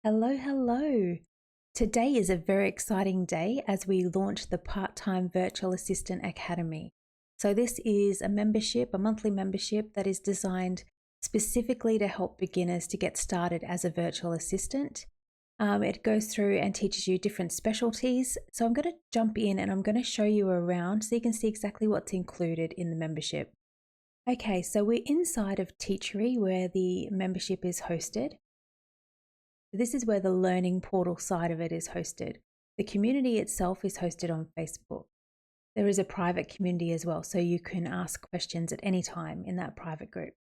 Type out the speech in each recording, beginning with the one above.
Hello, hello. Today is a very exciting day as we launch the Part-Time Virtual Assistant Academy. So this is a monthly membership that is designed specifically to help beginners to get started as a virtual assistant. It goes through and teaches you different specialties. So I'm going to jump in and I'm going to show you around so you can see exactly what's included in the membership. Okay, so we're inside of Teachery where the membership is hosted. This is where the learning portal side of it is hosted. The community itself is hosted on Facebook. There is a private community as well, so you can ask questions at any time in that private group.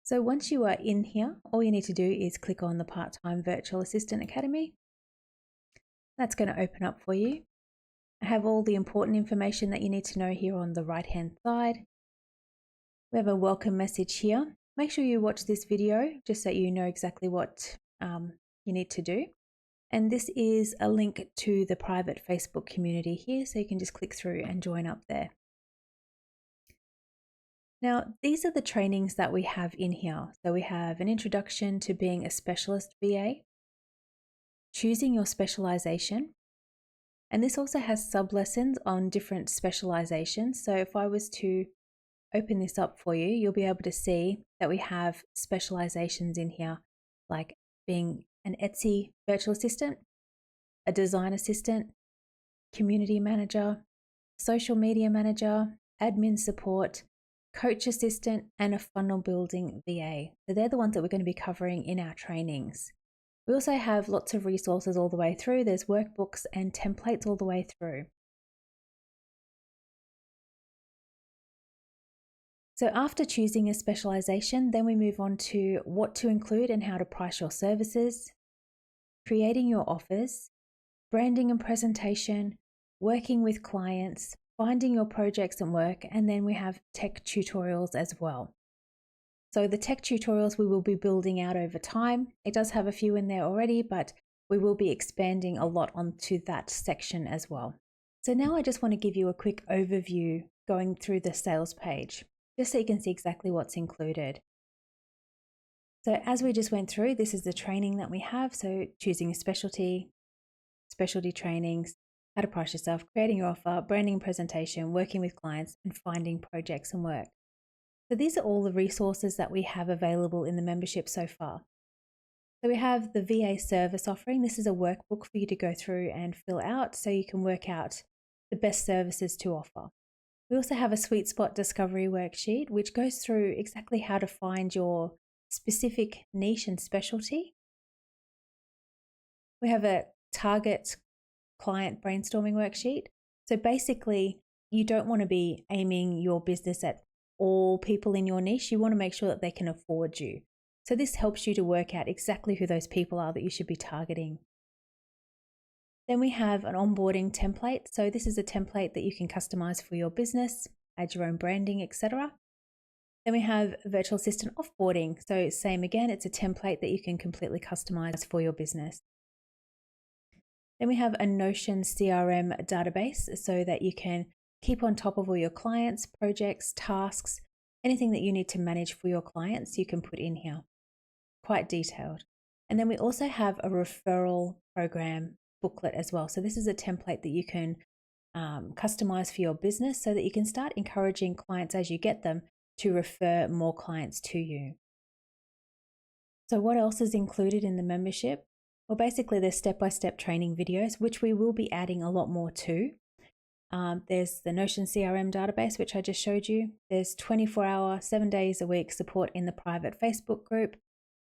So once you are in here, all you need to do is click on the Part-Time Virtual Assistant Academy. That's going to open up for you. I have all the important information that you need to know here on the right-hand side. We have a welcome message here. Make sure you watch this video just so you know exactly what you need to do. And this is a link to the private Facebook community here, so you can just click through and join up there. Now, these are the trainings that we have in here. So we have an introduction to being a specialist VA, choosing your specialization, and this also has sub-lessons on different specializations. So if I was to open this up for you, you'll be able to see that we have specializations in here, like being an Etsy virtual assistant, a design assistant, community manager, social media manager, admin support, coach assistant, and a funnel building VA. So they're the ones that we're going to be covering in our trainings. We also have lots of resources all the way through. There's workbooks and templates all the way through. So after choosing a specialization, then we move on to what to include and how to price your services, creating your offers, branding and presentation, working with clients, finding your projects and work, and then we have tech tutorials as well. So the tech tutorials we will be building out over time. It does have a few in there already, but we will be expanding a lot onto that section as well. So now I just want to give you a quick overview going through the sales page, just so you can see exactly what's included. So as we just went through, this is the training that we have. So choosing a specialty trainings, how to price yourself, creating your offer, branding and presentation, working with clients, and finding projects and work. So these are all the resources that we have available in the membership so far. So we have the VA service offering. This is a workbook for you to go through and fill out so you can work out the best services to offer. We also have a sweet spot discovery worksheet, which goes through exactly how to find your specific niche and specialty. We have a target client brainstorming worksheet. So basically, you don't want to be aiming your business at all people in your niche. You want to make sure that they can afford you. So this helps you to work out exactly who those people are that you should be targeting. Then we have an onboarding template. So this is a template that you can customize for your business, add your own branding, etc. Then we have virtual assistant offboarding. So same again, it's a template that you can completely customize for your business. Then we have a Notion CRM database so that you can keep on top of all your clients, projects, tasks, anything that you need to manage for your clients, you can put in here. Quite detailed. And then we also have a referral program booklet as well. So this is a template that you can customize for your business so that you can start encouraging clients as you get them to refer more clients to you. So what else is included in the membership? Well, basically there's step-by-step training videos, which we will be adding a lot more to. There's the Notion CRM database, which I just showed you. There's 24-hour, 7 days a week support in the private Facebook group.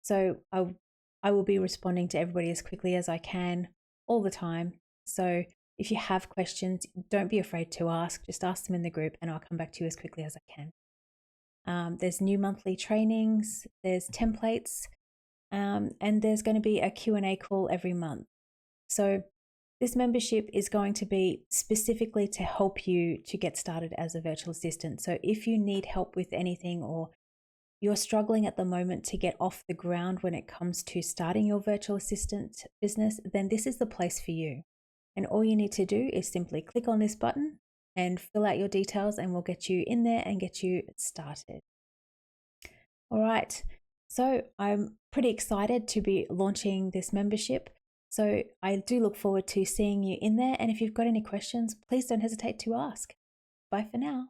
So I will be responding to everybody as quickly as I can all the time. So if you have questions, don't be afraid to ask. Just ask them in the group and I'll come back to you as quickly as I can. There's new monthly trainings, there's templates, and there's going to be a Q&A call every month. So this membership is going to be specifically to help you to get started as a virtual assistant. So if you need help with anything or you're struggling at the moment to get off the ground when it comes to starting your virtual assistant business, then this is the place for you. And all you need to do is simply click on this button and fill out your details and we'll get you in there and get you started. All right, so I'm pretty excited to be launching this membership. So I do look forward to seeing you in there. And if you've got any questions, please don't hesitate to ask. Bye for now.